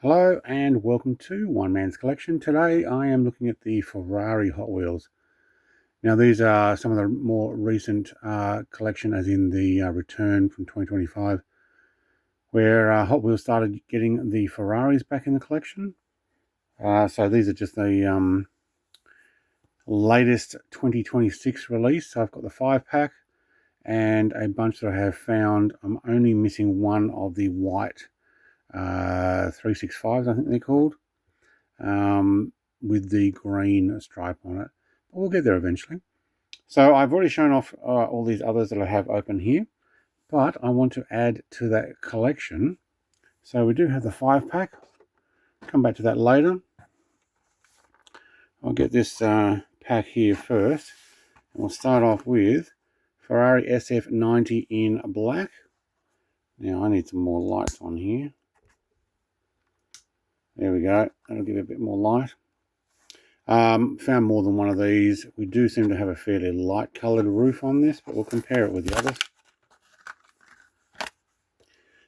Hello and welcome to One Man's Collection. Today I am looking at the Ferrari Hot Wheels. Now these are some of the more recent collection, as in the return from 2025, where Hot Wheels started getting the Ferraris back in the collection. So these are just the latest 2026 release. So I've got the 5-pack and a bunch that I have found. I'm only missing one of the white 365s, I think they're called, with the green stripe on it. But we'll get there eventually. So I've already shown off all these others that I have open here, but I want to add to that collection. So we do have the 5-pack. Come back to that later. I'll get this pack here first. And we'll start off with Ferrari SF90 in black. Now I need some more lights on here. There we go. That'll give it a bit more light. Found more than one of these. We do seem to have a fairly light coloured roof on this, but we'll compare it with the others.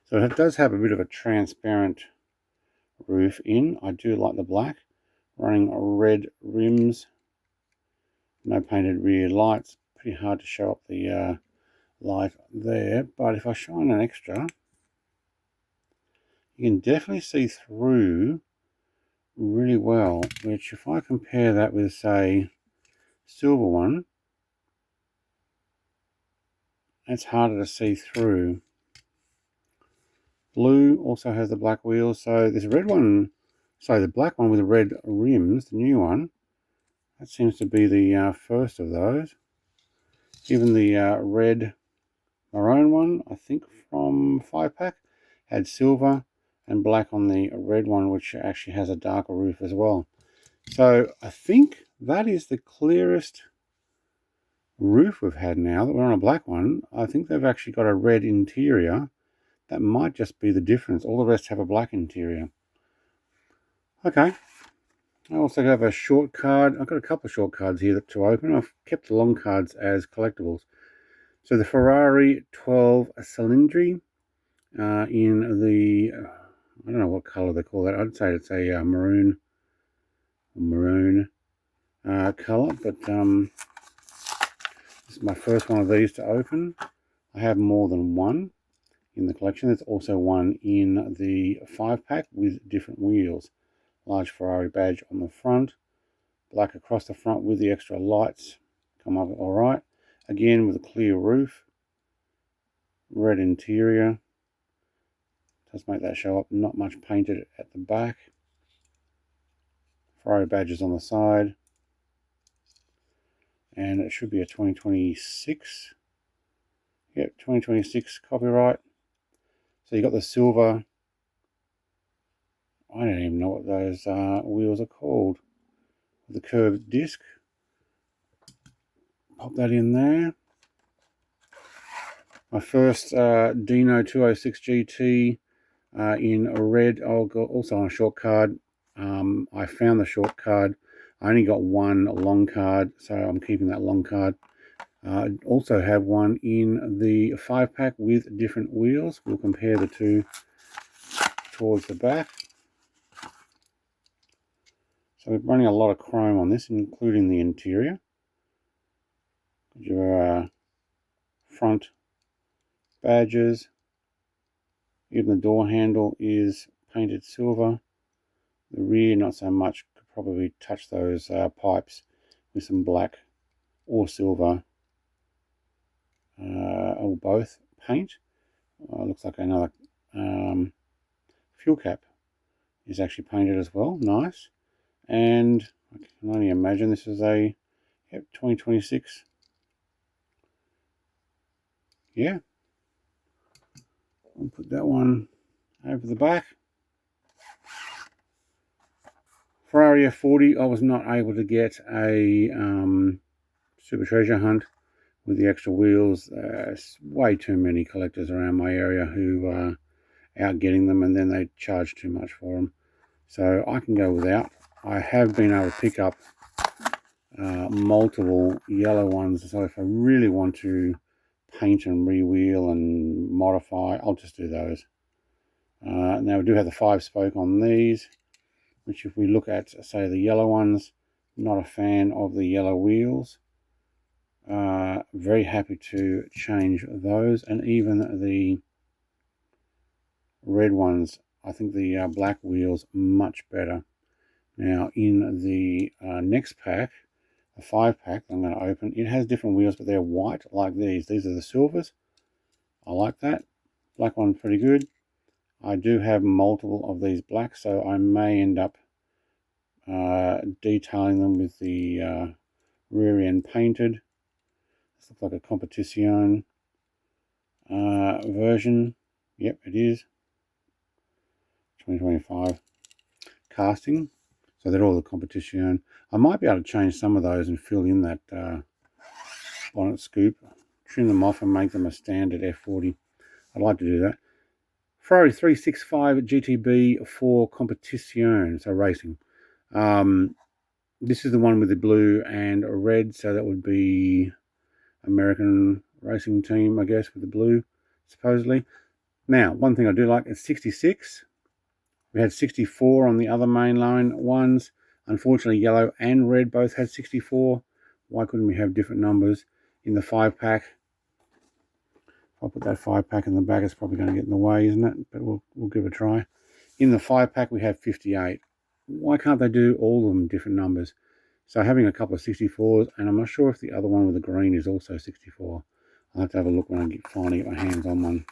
So it does have a bit of a transparent roof in. I do like the black. Running red rims. No painted rear lights. Pretty hard to show up the light there, but if I shine an extra, you can definitely see through really well, which if I compare that with, say, silver one, it's harder to see through. Blue also has the black wheels, so this red one, so the black one with the red rims, the new one, that seems to be the first of those. Even the red maroon one, I think from 5-pack, had silver and black on the red one, which actually has a darker roof as well. So I think that is the clearest roof we've had now that we're on a black one. I think they've actually got a red interior. That might just be the difference. All the rest have a black interior. Okay. I also have a short card. I've got a couple of short cards here to open. I've kept the long cards as collectibles. So the Ferrari 12 Cylindri in the, I don't know what color they call that. I'd say it's a maroon color, but this is my first one of these to open. I have more than one in the collection. There's also one in the 5-pack with different wheels. Large Ferrari badge on the front, black across the front with the extra lights. Come up all right. Again with a clear roof, red interior. Does make that show up. Not much painted at the back. Ferrari badges on the side. And it should be a 2026. Yep, 2026 copyright. So you got the silver. I don't even know what those wheels are called. The curved disc. Pop that in there. My first Dino 206 GT in red. I'll go also on a short card. I found the short card. I only got one long card, so I'm keeping that long card. I also have one in the 5-pack with different wheels. We'll compare the two towards the back. So we're running a lot of chrome on this, including the interior. Your front badges. Even the door handle is painted silver. The rear, not so much. Could probably touch those pipes with some black or silver, or both paint. Looks like another fuel cap is actually painted as well. Nice. And I can only imagine this is a 2026. Yeah. I'll put that one over the back. Ferrari F40, I was not able to get a Super Treasure Hunt with the extra wheels. Way too many collectors around my area who are out getting them, and then they charge too much for them. So I can go without. I have been able to pick up multiple yellow ones, so if I really want to paint and re-wheel and modify, I'll just do those. Now we do have the 5-spoke on these, which if we look at, say, the yellow ones, not a fan of the yellow wheels. Very happy to change those, and even the red ones. I think the black wheels much better. Now in the next pack, the 5-pack I'm going to open, it has different wheels, but they're white like these. These are the silvers. I like that. Black one pretty good. I do have multiple of these blacks, so I may end up detailing them with the rear end painted. This looks like a competition version. Yep, it is. 2025 casting. So they're all the competition. I might be able to change some of those and fill in that bonnet scoop, trim them off and make them a standard F40. I'd like to do that. Ferrari 365 GTB for competition, so racing. This is the one with the blue and red, so that would be American racing team, I guess, with the blue, supposedly. Now, one thing I do like is 66. We had 64 on the other mainline ones. Unfortunately, yellow and red both had 64. Why couldn't we have different numbers in the 5-pack? If I put that 5-pack in the back, it's probably going to get in the way, isn't it? But we'll give it a try. In the 5-pack, we have 58. Why can't they do all of them different numbers? So having a couple of 64s, and I'm not sure if the other one with the green is also 64. I'll have to have a look when I finally get my hands on one.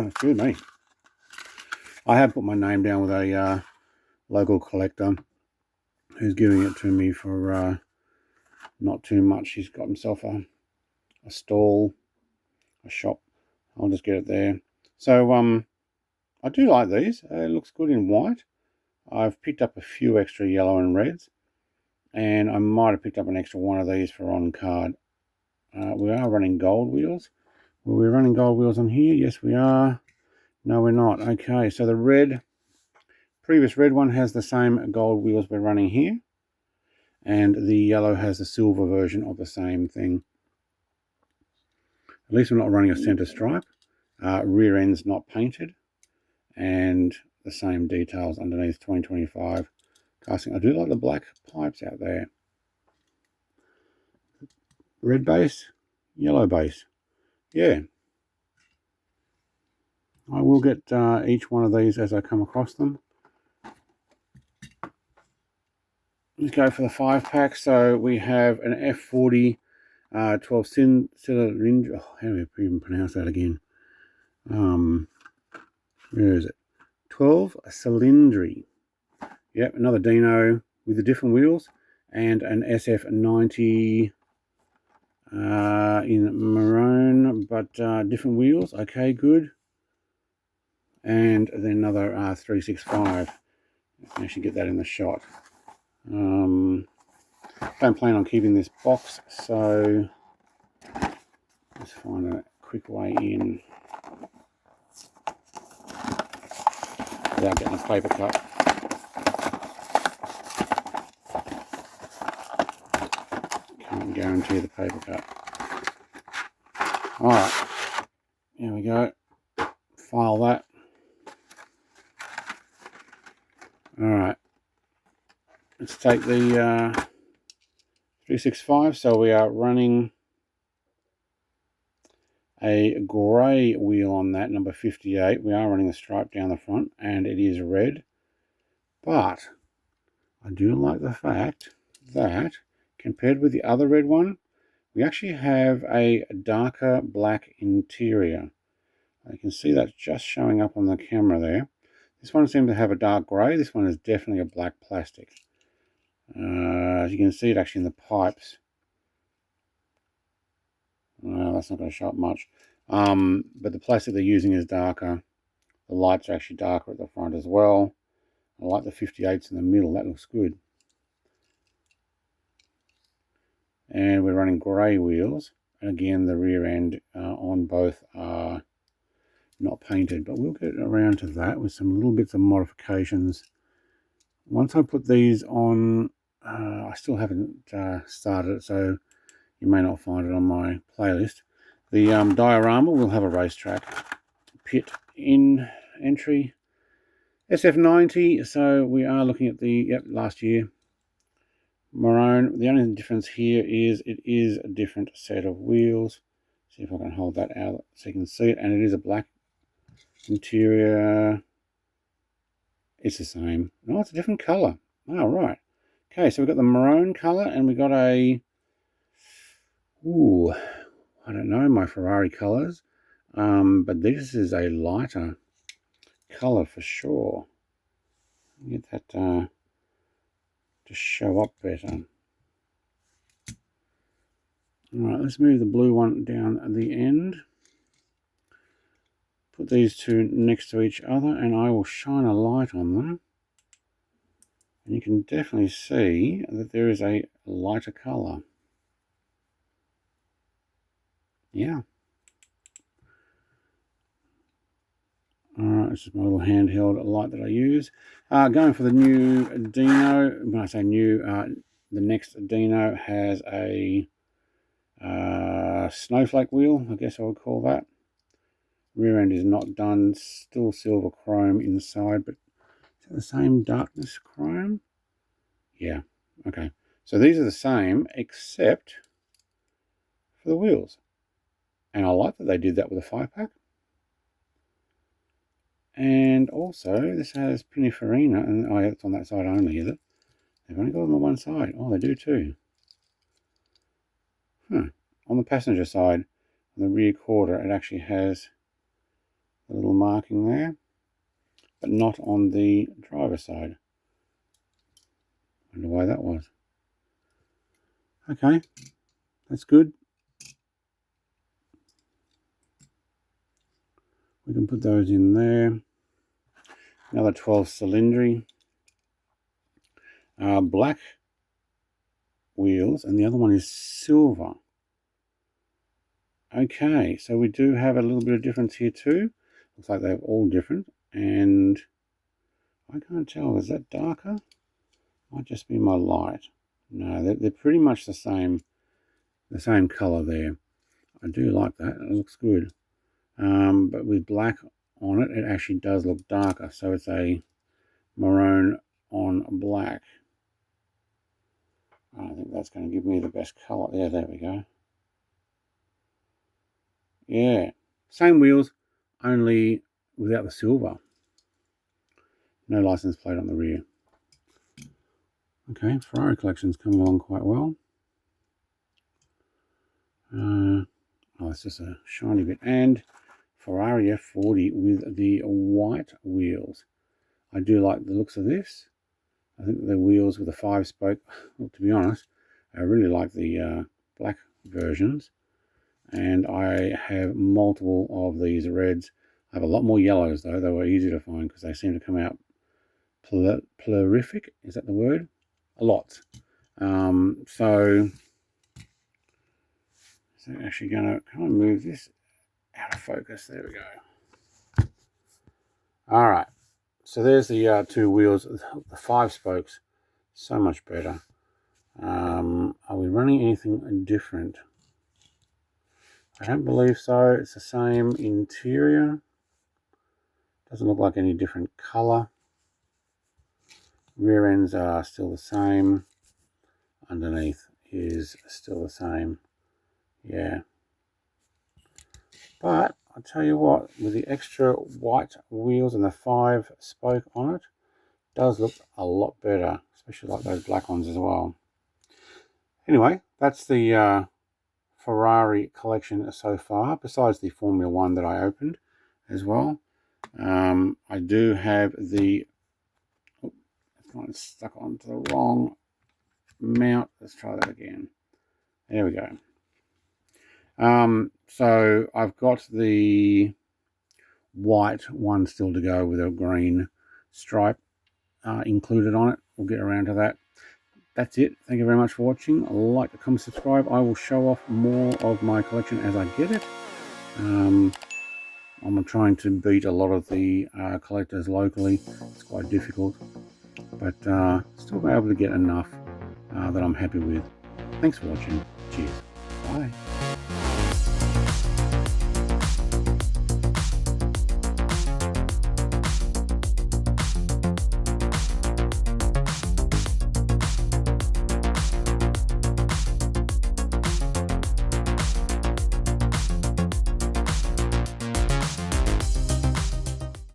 Excuse me. I have put my name down with a local collector who's giving it to me for not too much. He's got himself a stall, a shop. I'll just get it there. So I do like these. It looks good in white. I've picked up a few extra yellow and reds, and I might have picked up an extra one of these for on card. We are running gold wheels. Were we running gold wheels on here? Yes, we are. No, we're not. Okay, so the previous red one has the same gold wheels we're running here, and the yellow has the silver version of the same thing. At least we're not running a center stripe. Rear end's not painted, and the same details underneath 2025 casting. I do like the black pipes out there. Red base, yellow base. Yeah. I will get each one of these as I come across them. Let's go for the 5-pack. So we have an F40 12 cylinder. Oh, how do we even pronounce that again? Where is it? 12 cylindry. Yep, another Dino with the different wheels, and an SF90 in maroon, but different wheels. Okay, good. And then another 365. You can actually get that in the shot. Don't plan on keeping this box, so let's find a quick way in without getting a paper cut. Can't guarantee the paper cut. Alright, here we go. File that. Alright, let's take the 365. So we are running a grey wheel on that, number 58. We are running the stripe down the front, and it is red. But I do like the fact that compared with the other red one, we actually have a darker black interior. You can see that's just showing up on the camera there. This one seems to have a dark grey. This one is definitely a black plastic. As you can see it actually in the pipes. Well, that's not going to show up much. But the plastic they're using is darker. The lights are actually darker at the front as well. I like the 58s in the middle. That looks good. And we're running grey wheels. And again, the rear end on both are not painted, but we'll get around to that with some little bits of modifications. Once I put these on, I still haven't started it, so you may not find it on my playlist. The diorama will have a racetrack pit in entry. SF90, so we are looking at the, last year. Maroon. The only difference here is it is a different set of wheels. See if I can hold that out so you can see it. And it is a black interior. It's the same. No, it's a different colour. Oh, right. Okay, so we've got the maroon colour and we got a... Ooh, I don't know my Ferrari colours. But this is a lighter colour for sure. Get that to show up better. Alright, let's move the blue one down at the end. Put these two next to each other and I will shine a light on them. And you can definitely see that there is a lighter colour. Yeah. Alright, this is my little handheld light that I use. Going for the new Dino. When I say new, the next Dino has a snowflake wheel, I guess I would call that. Rear end is not done, still silver chrome inside, but is it the same darkness chrome? Yeah, okay. So these are the same except for the wheels. And I like that they did that with a 5-pack. And also, this has Pininfarina, and oh, yeah, it's on that side only, is it? They've only got them on one side. Oh, they do too. On the passenger side, on the rear quarter, it actually has a little marking there, but not on the driver's side. Wonder why that was. Okay, that's good. We can put those in there. Another 12 cylindry. Black wheels, and the other one is silver. Okay, so we do have a little bit of difference here too. Looks like they're all different, and I can't tell, is that darker? Might just be my light. No, they're pretty much the same color there. I do like that, it looks good. But with black on it, it actually does look darker, so it's a maroon on black. I think that's going to give me the best color. Yeah, there we go. Yeah, same wheels, only without the silver. No license plate on the rear. Okay, Ferrari collection's coming along quite well. Oh, it's just a shiny bit. And Ferrari F40 with the white wheels. I do like the looks of this. I think the wheels with the 5-spoke, well, to be honest, I really like the black versions. And I have multiple of these reds. I have a lot more yellows though. They were easy to find because they seem to come out prolific. Is that the word? A lot. So actually going to kind of move this out of focus. There we go. All right. So there's the 2 wheels. The 5 spokes, so much better. Are we running anything different? I don't believe so. It's the same interior. Doesn't look like any different color. Rear ends are still the same. Underneath is still the same. Yeah. But I'll tell you what, with the extra white wheels and the 5-spoke on it, does look a lot better, especially like those black ones as well. Anyway, that's the Ferrari collection so far, besides the Formula 1 that I opened as well. I do have the... Oh, it's stuck onto the wrong mount. Let's try that again. There we go. So I've got the white one still to go with a green stripe included on it. We'll get around to that. That's it. Thank you very much for watching. Like, comment, subscribe. I will show off more of my collection as I get it. I'm trying to beat a lot of the collectors locally. It's quite difficult, but still be able to get enough that I'm happy with. Thanks for watching. Cheers. Bye.